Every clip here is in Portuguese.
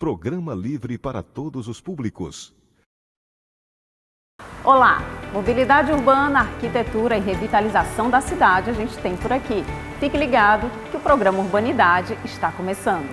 Programa livre para todos os públicos. Olá! Mobilidade urbana, arquitetura e revitalização da cidade a gente tem por aqui. Fique ligado que o programa Urbanidade está começando.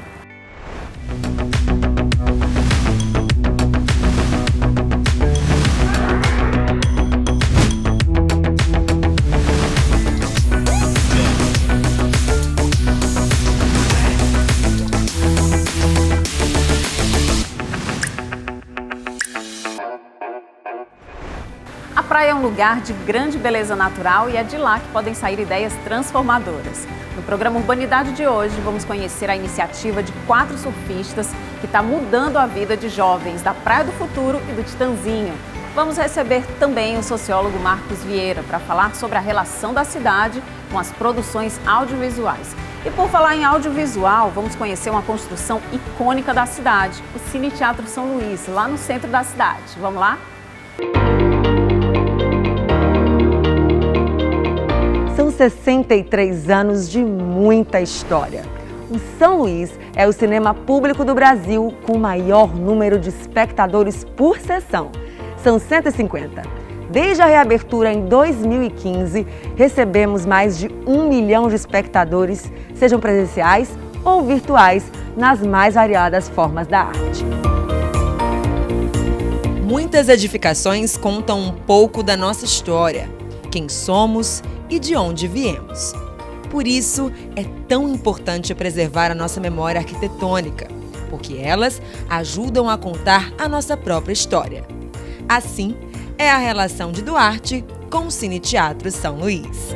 A praia é um lugar de grande beleza natural e é de lá que podem sair ideias transformadoras. No programa Urbanidade de hoje, vamos conhecer a iniciativa de 4 surfistas que está mudando a vida de jovens da Praia do Futuro e do Titanzinho. Vamos receber também o sociólogo Marcos Vieira para falar sobre a relação da cidade com as produções audiovisuais. E por falar em audiovisual, vamos conhecer uma construção icônica da cidade, o Cine Teatro São Luís, lá no centro da cidade. Vamos lá? São 63 anos de muita história. O São Luís é o cinema público do Brasil com o maior número de espectadores por sessão. São 150. Desde a reabertura em 2015, recebemos mais de 1 milhão de espectadores, sejam presenciais ou virtuais, nas mais variadas formas da arte. Muitas edificações contam um pouco da nossa história, quem somos e de onde viemos. Por isso, é tão importante preservar a nossa memória arquitetônica, porque elas ajudam a contar a nossa própria história. Assim, é a relação de Duarte com o Cine Teatro São Luís.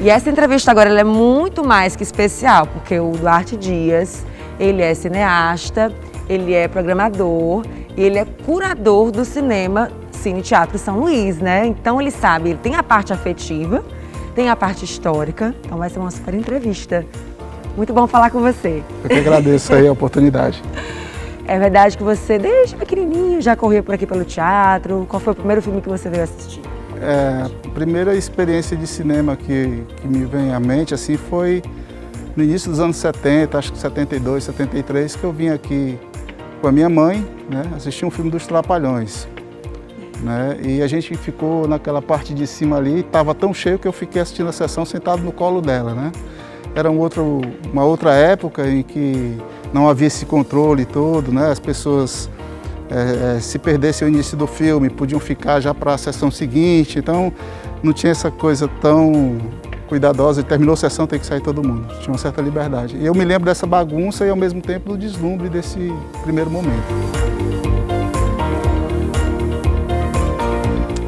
E essa entrevista agora ela é muito mais que especial, porque o Duarte Dias, ele é cineasta, ele é programador e ele é curador do cinema Cine Teatro São Luís, né? Então ele sabe, ele tem a parte afetiva, tem a parte histórica, então vai ser uma super entrevista. Muito bom falar com você. Eu que agradeço aí a oportunidade. É verdade que você, desde pequenininho, já corria por aqui pelo teatro. Qual foi o primeiro filme que você veio assistir? A primeira experiência de cinema que me vem à mente assim, foi no início dos anos 70, acho que 72, 73, que eu vim aqui com a minha mãe, né, assistir um filme dos Trapalhões. Né, e a gente ficou naquela parte de cima ali, estava tão cheio que eu fiquei assistindo a sessão sentado no colo dela. Né? Era uma outra época em que não havia esse controle todo, né? As pessoas, se perdessem o início do filme, podiam ficar já para a sessão seguinte, então não tinha essa coisa tão cuidadosa, e terminou a sessão, tem que sair todo mundo, tinha uma certa liberdade. E eu me lembro dessa bagunça e ao mesmo tempo do deslumbre desse primeiro momento.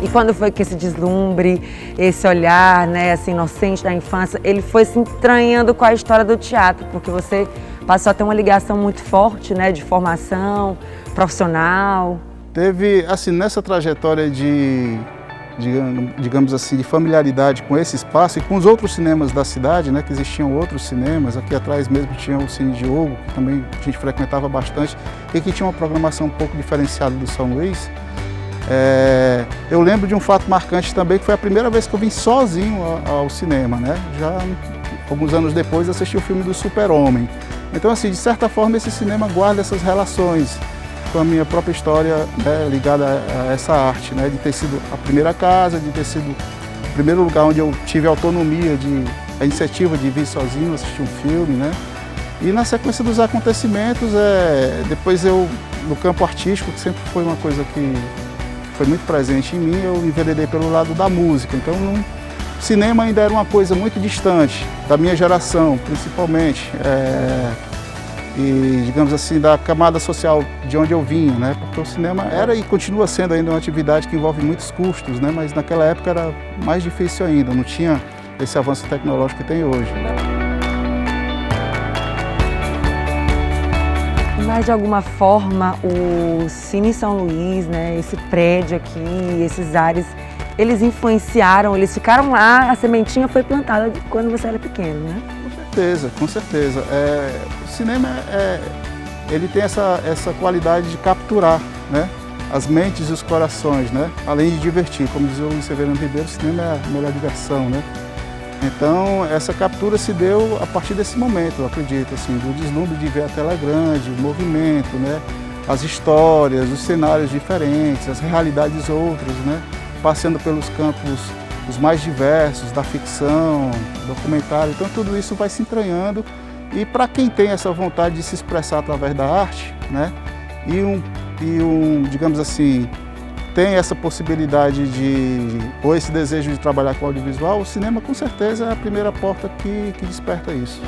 E quando foi que esse deslumbre, esse olhar, né, assim, inocente da infância, ele foi se entranhando com a história do teatro, porque você passou a ter uma ligação muito forte, né, de formação profissional? Teve, assim, nessa trajetória digamos assim, de familiaridade com esse espaço e com os outros cinemas da cidade, né, que existiam outros cinemas, aqui atrás mesmo tinha o Cine Diogo, que também a gente frequentava bastante, e que tinha uma programação um pouco diferenciada do São Luís. Eu lembro de um fato marcante também, que foi a primeira vez que eu vim sozinho ao cinema, né? Já alguns anos depois assisti o filme do Super-Homem. Então, assim, de certa forma esse cinema guarda essas relações com a minha própria história, né, ligada a essa arte, né? De ter sido a primeira casa, de ter sido o primeiro lugar onde eu tive autonomia, a iniciativa de vir sozinho assistir um filme, né? E na sequência dos acontecimentos, depois eu, no campo artístico, que sempre foi uma coisa que foi muito presente em mim, eu enveredei pelo lado da música. Então, o cinema ainda era uma coisa muito distante da minha geração, principalmente, e, digamos assim, da camada social de onde eu vinha, né? Porque o cinema era e continua sendo ainda uma atividade que envolve muitos custos, né? Mas naquela época era mais difícil ainda, não tinha esse avanço tecnológico que tem hoje. Mas de alguma forma o Cine São Luís, né, esse prédio aqui, esses ares, eles influenciaram, eles ficaram lá, a sementinha foi plantada quando você era pequeno, né? Com certeza. O cinema ele tem essa qualidade de capturar, né, as mentes e os corações, né, além de divertir. Como dizia o Luiz Severino Ribeiro, o cinema é a melhor diversão, né? Então, essa captura se deu a partir desse momento, eu acredito, assim, do deslumbre de ver a tela grande, o movimento, né? As histórias, os cenários diferentes, as realidades outras, né? Passeando pelos campos os mais diversos, da ficção, documentário. Então, tudo isso vai se entranhando. E para quem tem essa vontade de se expressar através da arte, né? Digamos assim, tem essa possibilidade ou esse desejo de trabalhar com audiovisual, o cinema com certeza é a primeira porta que desperta isso.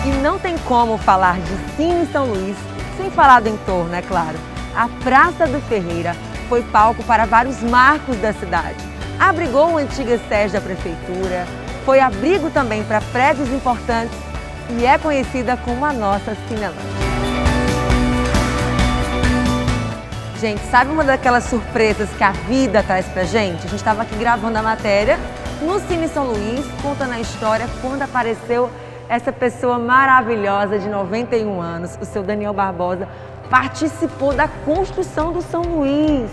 E não tem como falar de Cine São Luís sem falar do entorno, é claro. A Praça do Ferreira foi palco para vários marcos da cidade. Abrigou uma antiga sede da prefeitura, foi abrigo também para prédios importantes e é conhecida como a nossa Cinelândia. Gente, sabe uma daquelas surpresas que a vida traz pra gente? A gente estava aqui gravando a matéria no Cine São Luís, contando a história quando apareceu essa pessoa maravilhosa de 91 anos, o seu Daniel Barbosa, participou da construção do São Luís.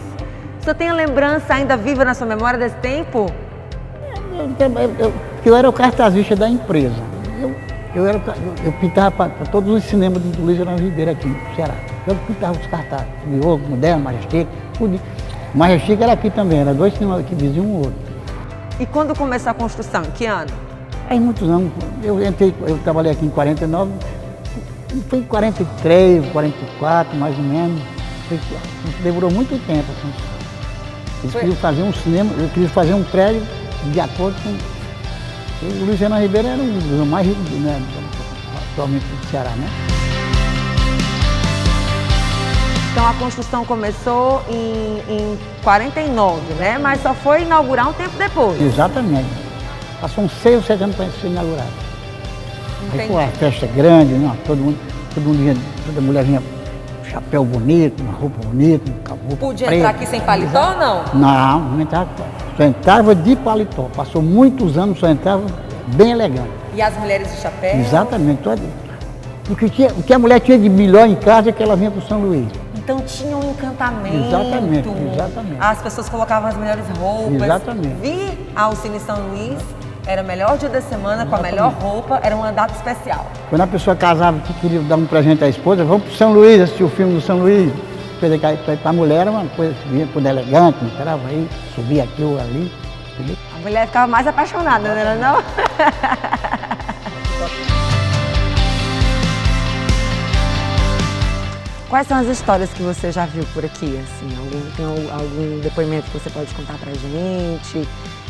Você tem a lembrança ainda viva na sua memória desse tempo? Eu era o cartazista da empresa. Eu pintava para todos os cinemas do Luiz Fernando Ribeiro aqui no Ceará. Eu pintava os cartazes, Diogo, Moderno, Majestic, tudo. Majestic era aqui também, era 2 cinemas aqui, vizinho um outro. E quando começou a construção? Em que ano? Aí muitos anos, eu trabalhei aqui em 49, foi em 43, 44, mais ou menos. Demorou muito tempo a construção. Eles queriam fazer um cinema, eu queria fazer um prédio de acordo com... O Luiz Fernando Ribeiro era um dos mais ricos, né, atualmente do Ceará, né? Então a construção começou em 49, né? Mas só foi inaugurar um tempo depois. Exatamente. Passou uns 6 ou 7 anos para ser inaugurado. Entendi. Aí foi uma festa grande, né? Todo mundo vinha, toda mulher vinha com chapéu bonito, uma roupa bonita, uma roupa Podia preta. entrar aqui sem paletó ou não? Não entrava. Só entrava de paletó. Passou muitos anos, só entrava bem elegante. E as mulheres de chapéu? Exatamente. O que a mulher tinha de melhor em casa é que ela vinha para o São Luís. Então tinha um encantamento. Exatamente, exatamente. As pessoas colocavam as melhores roupas. Exatamente. Vir ao Cine São Luís era o melhor dia da semana, com a melhor roupa, era uma data especial. Quando a pessoa casava que queria dar um presente à esposa, vamos para o São Luís, assistir o filme do São Luís. Para a mulher era uma coisa que vinha por elegante, entrava aí, subia aqui ou ali. Entendeu? A mulher ficava mais apaixonada, não era não? Quais são as histórias que você já viu por aqui? Assim, tem algum depoimento que você pode contar pra gente?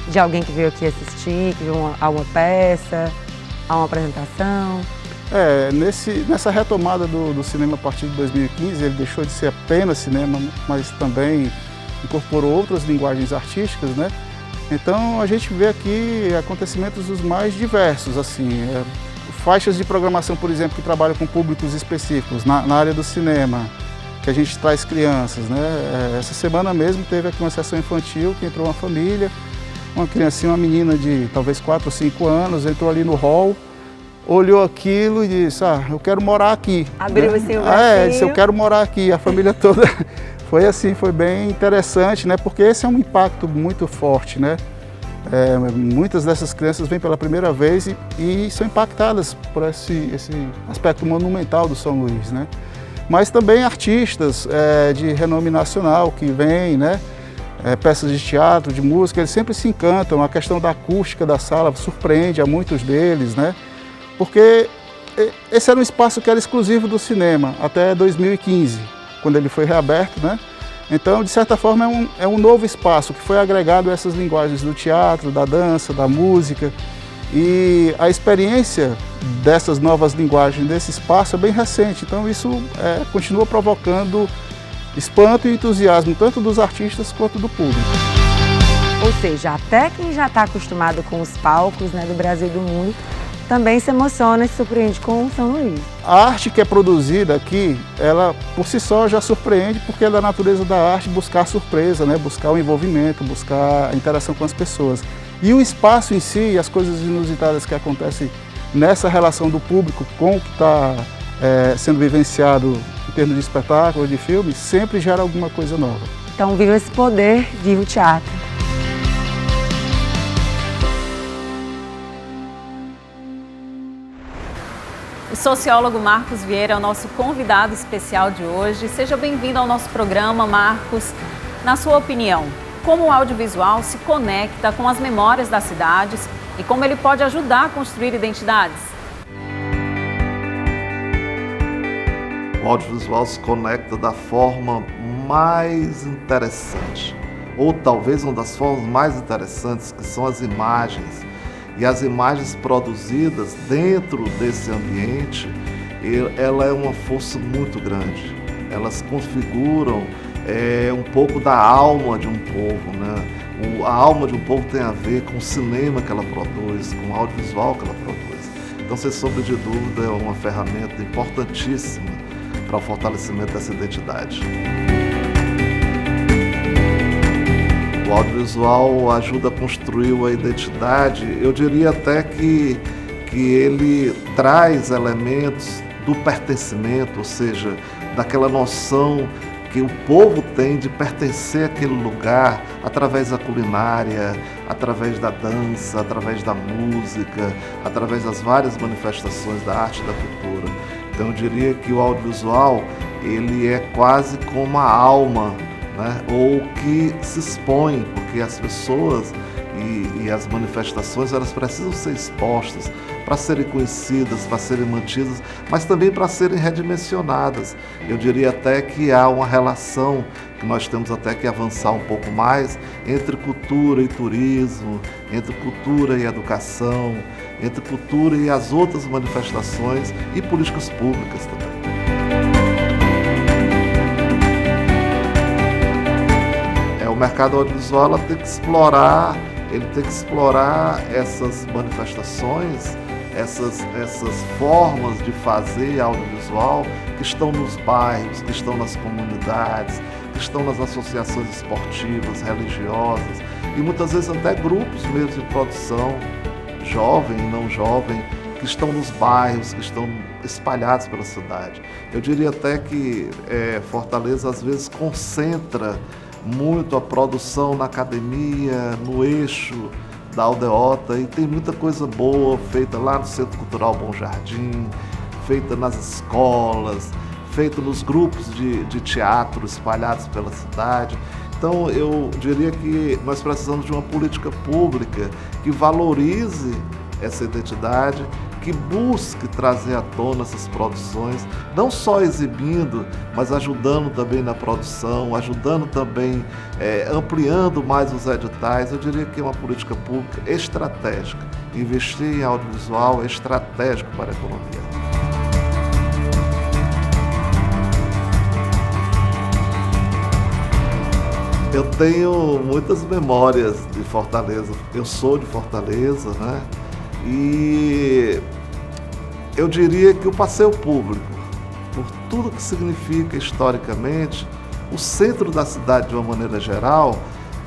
De alguém que veio aqui assistir, que viu uma peça, a uma apresentação? Nessa retomada do cinema a partir de 2015, ele deixou de ser apenas cinema, mas também incorporou outras linguagens artísticas, né? Então a gente vê aqui acontecimentos os mais diversos, assim, faixas de programação, por exemplo, que trabalham com públicos específicos na área do cinema, que a gente traz crianças, né? Essa semana mesmo teve aqui uma sessão infantil que entrou uma família, uma criancinha, uma menina de talvez 4 ou 5 anos, entrou ali no hall, olhou aquilo e disse, eu quero morar aqui. Abriu assim o bracinho. Disse, eu quero morar aqui, a família toda. Foi assim, foi bem interessante, né? Porque esse é um impacto muito forte, né? Muitas dessas crianças vêm pela primeira vez e são impactadas por esse aspecto monumental do São Luís, né? Mas também artistas de renome nacional que vêm, né? Peças de teatro, de música, eles sempre se encantam. A questão da acústica da sala surpreende a muitos deles, né? Porque esse era um espaço que era exclusivo do cinema até 2015, quando ele foi reaberto, né? Então, de certa forma, é um novo espaço que foi agregado a essas linguagens do teatro, da dança, da música. E a experiência dessas novas linguagens desse espaço é bem recente. Então, isso continua provocando espanto e entusiasmo, tanto dos artistas quanto do público. Ou seja, até quem já está acostumado com os palcos, né, do Brasil e do mundo, também se emociona e se surpreende com o São Luís. A arte que é produzida aqui, ela por si só já surpreende, porque é da natureza da arte buscar a surpresa, né? Buscar o envolvimento, buscar a interação com as pessoas. E o espaço em si, as coisas inusitadas que acontecem nessa relação do público com o que está sendo vivenciado em termos de espetáculo, de filme, sempre gera alguma coisa nova. Então, viva esse poder, viva o teatro. O sociólogo Marcos Vieira é o nosso convidado especial de hoje. Seja bem-vindo ao nosso programa, Marcos. Na sua opinião, como o audiovisual se conecta com as memórias das cidades e como ele pode ajudar a construir identidades? O audiovisual se conecta da forma mais interessante, ou talvez uma das formas mais interessantes, que são as imagens. E as imagens produzidas dentro desse ambiente, ela é uma força muito grande. Elas configuram um pouco da alma de um povo, né? A alma de um povo tem a ver com o cinema que ela produz, com o audiovisual que ela produz. Então, sem sombra de dúvida, é uma ferramenta importantíssima para o fortalecimento dessa identidade. O audiovisual ajuda a construir a identidade. Eu diria até que ele traz elementos do pertencimento, ou seja, daquela noção que o povo tem de pertencer àquele lugar através da culinária, através da dança, através da música, através das várias manifestações da arte e da cultura. Então eu diria que o audiovisual, ele é quase como a alma, né? Ou que se expõe, porque as pessoas e as manifestações, elas precisam ser expostas para serem conhecidas, para serem mantidas, mas também para serem redimensionadas. Eu diria até que há uma relação que nós temos até que avançar um pouco mais entre cultura e turismo, entre cultura e educação, entre cultura e as outras manifestações e políticas públicas também. O mercado audiovisual tem que explorar, essas manifestações, essas formas de fazer audiovisual que estão nos bairros, que estão nas comunidades, que estão nas associações esportivas, religiosas e muitas vezes até grupos mesmo de produção, jovem e não jovem, que estão nos bairros, que estão espalhados pela cidade. Eu diria até que Fortaleza às vezes concentra muito a produção na academia, no eixo da aldeota, e tem muita coisa boa feita lá no Centro Cultural Bom Jardim, feita nas escolas, feita nos grupos de teatro espalhados pela cidade. Então eu diria que nós precisamos de uma política pública que valorize essa identidade, que busque trazer à tona essas produções, não só exibindo, mas ajudando também na produção, ajudando também, ampliando mais os editais. Eu diria que é uma política pública estratégica. Investir em audiovisual é estratégico para a economia. Eu tenho muitas memórias de Fortaleza. Eu sou de Fortaleza, né? E eu diria que o passeio público, por tudo que significa historicamente, o centro da cidade de uma maneira geral,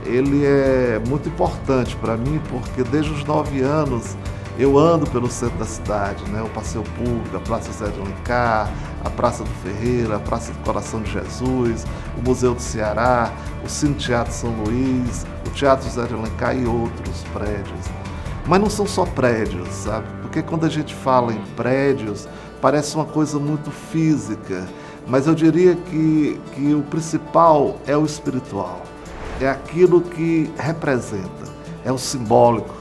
ele é muito importante para mim, porque desde os 9 anos eu ando pelo centro da cidade, né? O passeio público, a Praça José de Alencar, a Praça do Ferreira, a Praça do Coração de Jesus, o Museu do Ceará, o Cine Teatro São Luís, o Teatro José de Alencar e outros prédios. Mas não são só prédios, sabe? Porque quando a gente fala em prédios, parece uma coisa muito física. Mas eu diria que o principal é o espiritual. É aquilo que representa, é o simbólico.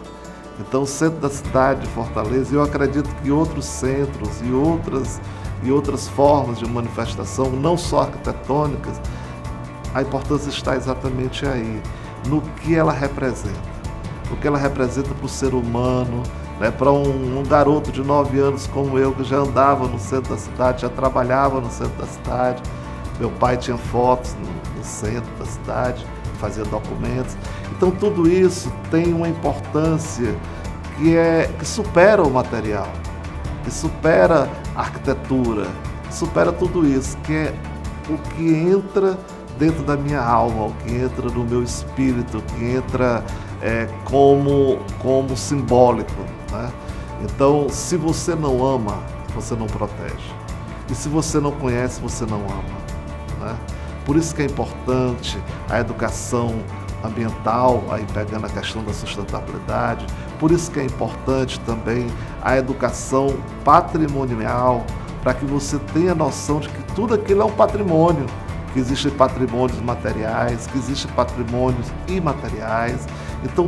Então o centro da cidade de Fortaleza, eu acredito que outros centros e outras formas de manifestação, não só arquitetônicas, a importância está exatamente aí, no que ela representa. O que ela representa para o ser humano, né? Para um garoto de 9 anos como eu, que já andava no centro da cidade, já trabalhava no centro da cidade. Meu pai tinha fotos no centro da cidade, fazia documentos. Então tudo isso tem uma importância que supera o material, que supera a arquitetura, que supera tudo isso, que é o que entra dentro da minha alma, o que entra no meu espírito, o que entra como simbólico, né? Então, se você não ama, você não protege. E se você não conhece, você não ama, né? Por isso que é importante a educação ambiental, aí pegando a questão da sustentabilidade, Por isso que é importante também a educação patrimonial, para que você tenha noção de que tudo aquilo é um patrimônio, que existem patrimônios materiais, que existem patrimônios imateriais. Então,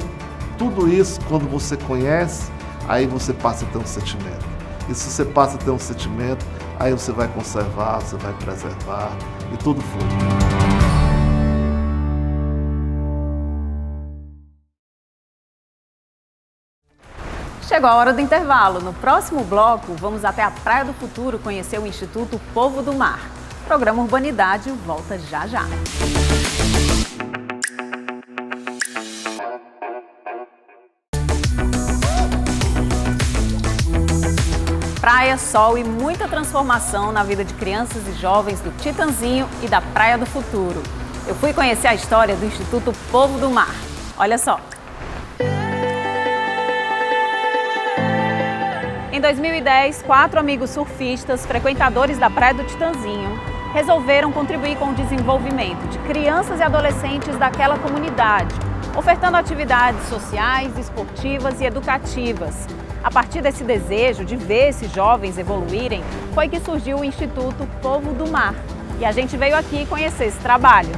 tudo isso, quando você conhece, aí você passa a ter um sentimento. E se você passa a ter um sentimento, aí você vai conservar, você vai preservar e tudo flui. Chegou a hora do intervalo. No próximo bloco, vamos até a Praia do Futuro conhecer o Instituto Povo do Mar. O programa Urbanidade volta já já. Praia, sol e muita transformação na vida de crianças e jovens do Titanzinho e da Praia do Futuro. Eu fui conhecer a história do Instituto Povo do Mar. Olha só. Em 2010, 4 amigos surfistas, frequentadores da Praia do Titanzinho, resolveram contribuir com o desenvolvimento de crianças e adolescentes daquela comunidade, ofertando atividades sociais, esportivas e educativas. A partir desse desejo de ver esses jovens evoluírem, foi que surgiu o Instituto Povo do Mar. E a gente veio aqui conhecer esse trabalho.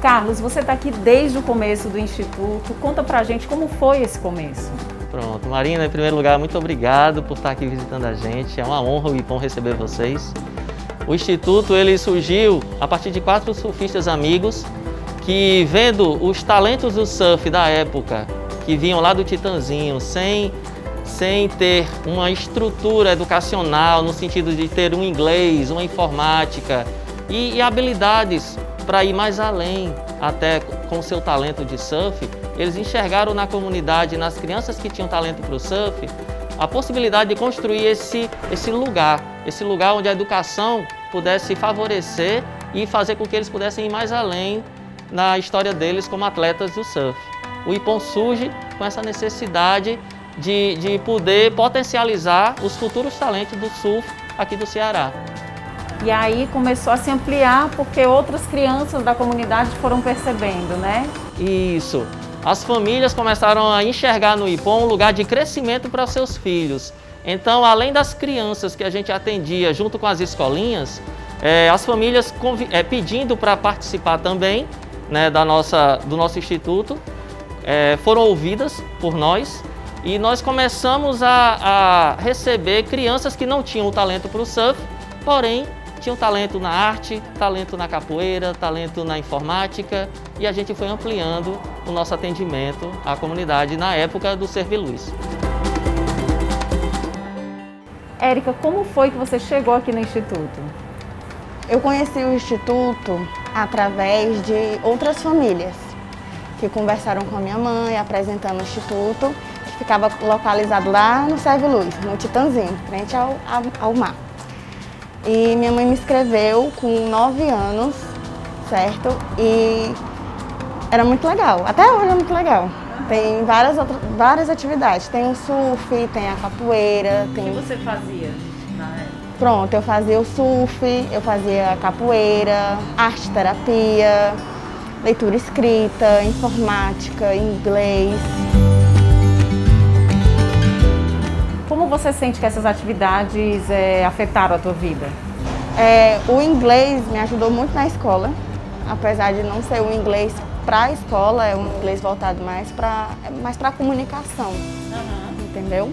Carlos, você está aqui desde o começo do Instituto. Conta pra gente como foi esse começo. Pronto, Marina, em primeiro lugar, muito obrigado por estar aqui visitando a gente. É uma honra o IPOM receber vocês. O Instituto ele surgiu a partir de 4 surfistas amigos que, vendo os talentos do surf da época, que vinham lá do Titanzinho, sem ter uma estrutura educacional, no sentido de ter um inglês, uma informática e habilidades para ir mais além, até com o seu talento de surf, eles enxergaram na comunidade, nas crianças que tinham talento para o surf, a possibilidade de construir esse lugar onde a educação pudesse favorecer e fazer com que eles pudessem ir mais além na história deles como atletas do surf. O IPOM surge com essa necessidade de poder potencializar os futuros talentos do surf aqui do Ceará. E aí começou a se ampliar porque outras crianças da comunidade foram percebendo, né? Isso. As famílias começaram a enxergar no IPOM um lugar de crescimento para os seus filhos. Então, além das crianças que a gente atendia junto com as escolinhas, as famílias pedindo para participar também, né, do nosso instituto, foram ouvidas por nós e nós começamos a receber crianças que não tinham o talento para o surf, porém tinham talento na arte, talento na capoeira, talento na informática e a gente foi ampliando o nosso atendimento à comunidade na época do Serviluz. Érica, como foi que você chegou aqui no Instituto? Eu conheci o Instituto através de outras famílias que conversaram com a minha mãe, apresentando o Instituto, que ficava localizado lá no Serviluz, no Titanzinho, frente ao mar. E minha mãe me inscreveu com 9 anos, certo? E era muito legal, até hoje é muito legal. Tem várias atividades, tem o surf, tem a capoeira. O que você fazia na época? Pronto, eu fazia o surf, eu fazia a capoeira, arte-terapia, leitura escrita, informática, inglês. Como você sente que essas atividades afetaram a tua vida? O inglês me ajudou muito na escola, apesar de não ser um inglês para a escola, é um inglês voltado mais para a comunicação, entendeu?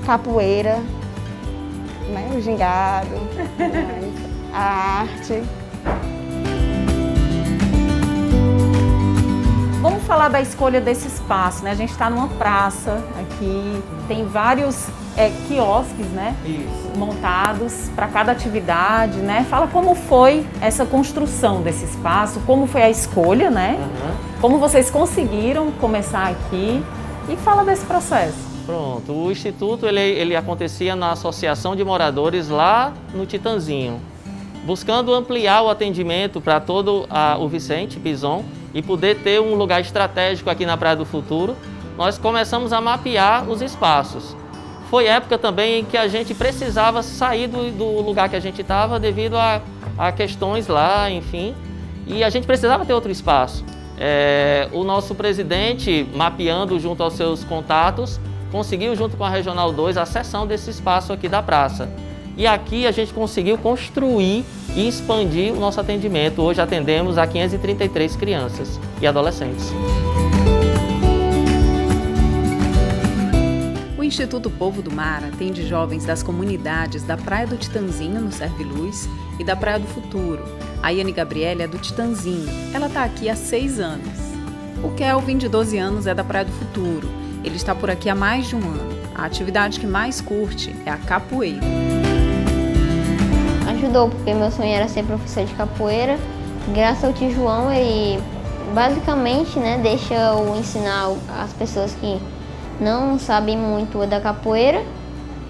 Capoeira, né? O gingado, a arte. Vamos falar da escolha desse espaço, né? A gente está numa praça aqui, tem vários quiosques, né? Isso. Montados para cada atividade, né? Fala como foi essa construção desse espaço, como foi a escolha, né? Como vocês conseguiram começar aqui e fala desse processo. Pronto, o Instituto ele acontecia na Associação de Moradores lá no Titanzinho, buscando ampliar o atendimento para todo o Vicente Bison e poder ter um lugar estratégico aqui na Praia do Futuro. Nós começamos a mapear os espaços. Foi época também em que a gente precisava sair do lugar que a gente estava devido a questões lá, enfim, e a gente precisava ter outro espaço. O nosso presidente, mapeando junto aos seus contatos, conseguiu, junto com a Regional 2, a cessão desse espaço aqui da praça. E aqui a gente conseguiu construir e expandir o nosso atendimento. Hoje atendemos a 533 crianças e adolescentes. O Instituto Povo do Mar atende jovens das comunidades da Praia do Titanzinho, no Serviluz, e da Praia do Futuro. A Iane Gabriele é do Titanzinho. Ela está aqui há 6 anos. O Kelvin, de 12 anos, é da Praia do Futuro. Ele está por aqui há mais de um ano. A atividade que mais curte é a capoeira. Ajudou, porque meu sonho era ser professor de capoeira. Graças ao tio João, ele basicamente, deixa eu ensinar as pessoas que não sabem muito da capoeira.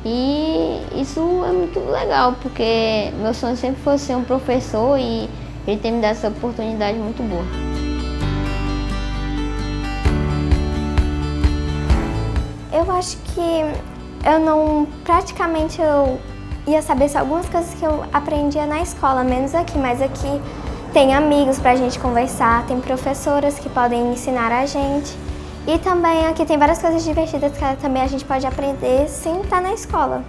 E isso é muito legal, porque meu sonho sempre foi ser um professor e ele tem me dado essa oportunidade muito boa. Eu acho que praticamente eu ia saber algumas coisas que eu aprendia na escola, menos aqui, mas aqui tem amigos pra gente conversar, tem professoras que podem ensinar a gente. E também aqui tem várias coisas divertidas que também a gente pode aprender sem estar na escola.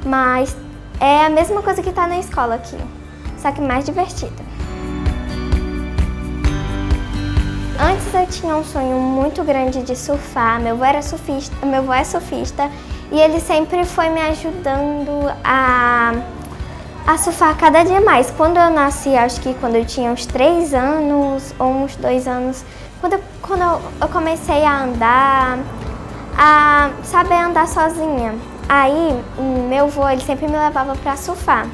Mas é a mesma coisa que está na escola aqui, só que mais divertida. Antes eu tinha um sonho muito grande de surfar, meu avô é surfista e ele sempre foi me ajudando a surfar cada dia mais. Quando eu nasci, acho que quando eu tinha uns 3 anos ou uns 2 anos, quando eu comecei a andar, a saber andar sozinha. Aí, meu avô, ele sempre me levava para surfar.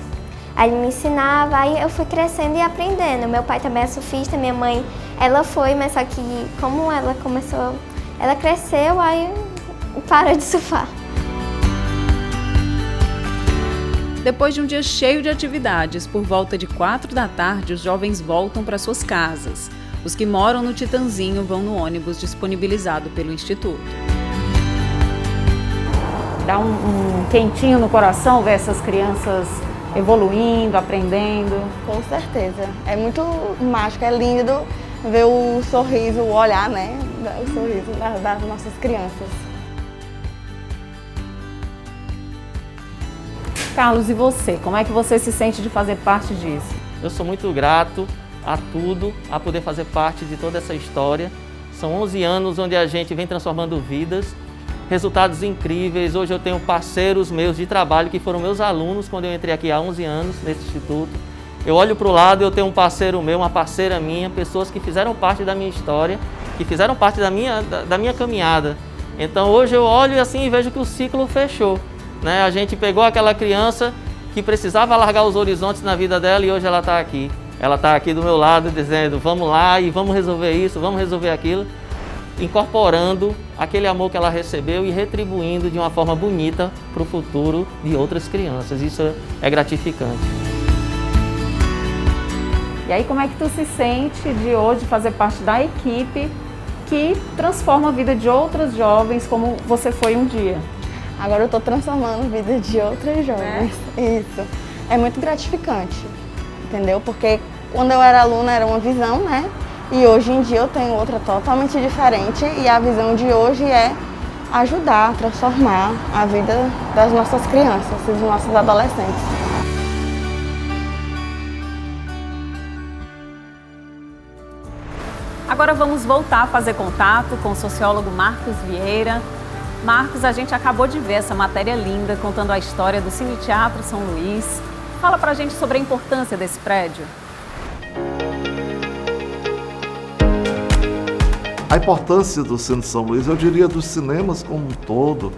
Aí ele me ensinava, aí eu fui crescendo e aprendendo. Meu pai também é surfista, minha mãe, ela foi, mas só que como ela cresceu, aí parou de surfar. Depois de um dia cheio de atividades, por volta de 4 da tarde, os jovens voltam para suas casas. Os que moram no Titanzinho vão no ônibus disponibilizado pelo Instituto. Dá um quentinho no coração ver essas crianças evoluindo, aprendendo. Com certeza. É muito mágico, é lindo ver o sorriso, o olhar, o sorriso das nossas crianças. Carlos, e você? Como é que você se sente de fazer parte disso? Eu sou muito grato a tudo, a poder fazer parte de toda essa história. São 11 anos onde a gente vem transformando vidas, resultados incríveis. Hoje eu tenho parceiros meus de trabalho que foram meus alunos quando eu entrei aqui há 11 anos nesse instituto. Eu olho para o lado, eu tenho um parceiro meu, uma parceira minha, pessoas que fizeram parte da minha história, que fizeram parte da minha caminhada. Então hoje eu olho assim e vejo que o ciclo fechou. A gente pegou aquela criança que precisava alargar os horizontes na vida dela e hoje ela está aqui. Ela está aqui do meu lado dizendo, vamos lá e vamos resolver isso, vamos resolver aquilo, incorporando aquele amor que ela recebeu e retribuindo de uma forma bonita para o futuro de outras crianças. Isso é gratificante. E aí, como é que tu se sente de hoje fazer parte da equipe que transforma a vida de outras jovens como você foi um dia? Agora eu estou transformando a vida de outras jovens. Isso. É muito gratificante. Entendeu? Porque quando eu era aluna era uma visão, E hoje em dia eu tenho outra totalmente diferente e a visão de hoje é ajudar, transformar a vida das nossas crianças, dos nossos adolescentes. Agora vamos voltar a fazer contato com o sociólogo Marcos Vieira. Marcos, a gente acabou de ver essa matéria linda contando a história do Cine Teatro São Luís. Fala pra gente sobre a importância desse prédio. A importância do Cine São Luís, eu diria dos cinemas como um todo,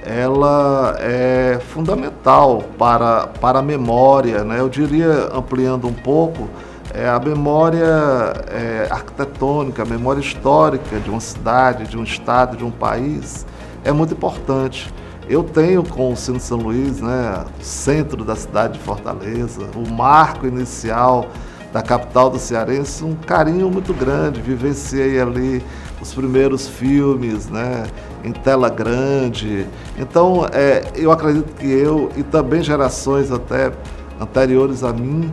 ela é fundamental para a memória, Eu diria, ampliando um pouco, a memória arquitetônica, a memória histórica de uma cidade, de um estado, de um país, é muito importante. Eu tenho com o Cine São Luís, centro da cidade de Fortaleza, o marco inicial da capital do Cearense, um carinho muito grande. Vivenciei ali os primeiros filmes, em tela grande. Então, eu acredito que eu e também gerações até anteriores a mim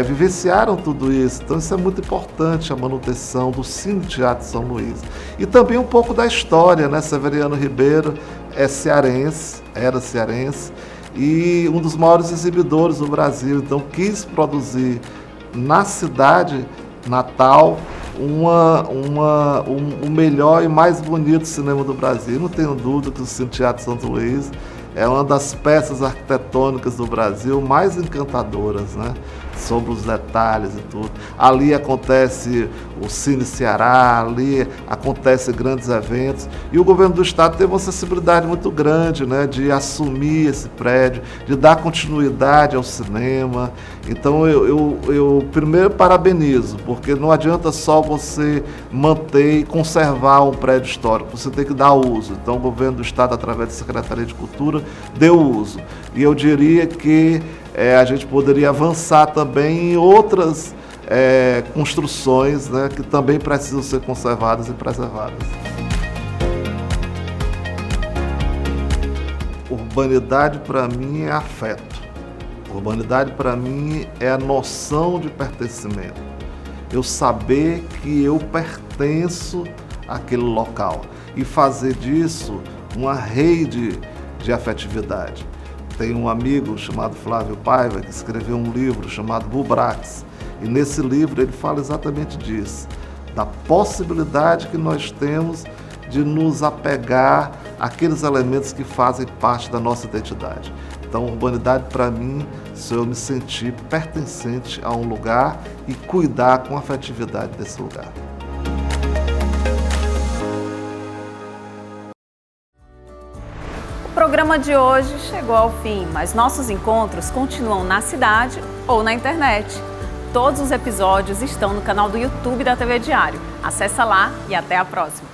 vivenciaram tudo isso. Então isso é muito importante, a manutenção do Cine Teatro São Luís. E também um pouco da história, né? Severiano Ribeiro é cearense, era cearense, e um dos maiores exibidores do Brasil. Então quis produzir na cidade natal o melhor e mais bonito cinema do Brasil. Não tenho dúvida que o Cine Teatro Santo Luís é uma das peças arquitetônicas do Brasil mais encantadoras, né? Sobre os detalhes e tudo. Ali acontece o Cine Ceará, ali acontecem grandes eventos, e o governo do estado teve uma sensibilidade muito grande, né, de assumir esse prédio, de dar continuidade ao cinema. Então eu primeiro parabenizo, porque não adianta só você manter e conservar um prédio histórico, você tem que dar uso. Então o governo do estado, através da Secretaria de Cultura, deu uso. E eu diria que a gente poderia avançar também em outras construções, né, que também precisam ser conservadas e preservadas. Urbanidade para mim é afeto. Urbanidade para mim é a noção de pertencimento. Eu saber que eu pertenço àquele local e fazer disso uma rede de afetividade. Tem um amigo chamado Flávio Paiva que escreveu um livro chamado Bubrax, e nesse livro ele fala exatamente disso, da possibilidade que nós temos de nos apegar àqueles elementos que fazem parte da nossa identidade. Então, urbanidade para mim, se eu me sentir pertencente a um lugar e cuidar com afetividade desse lugar. O programa de hoje chegou ao fim, mas nossos encontros continuam na cidade ou na internet. Todos os episódios estão no canal do YouTube da TV Diário. Acesse lá e até a próxima.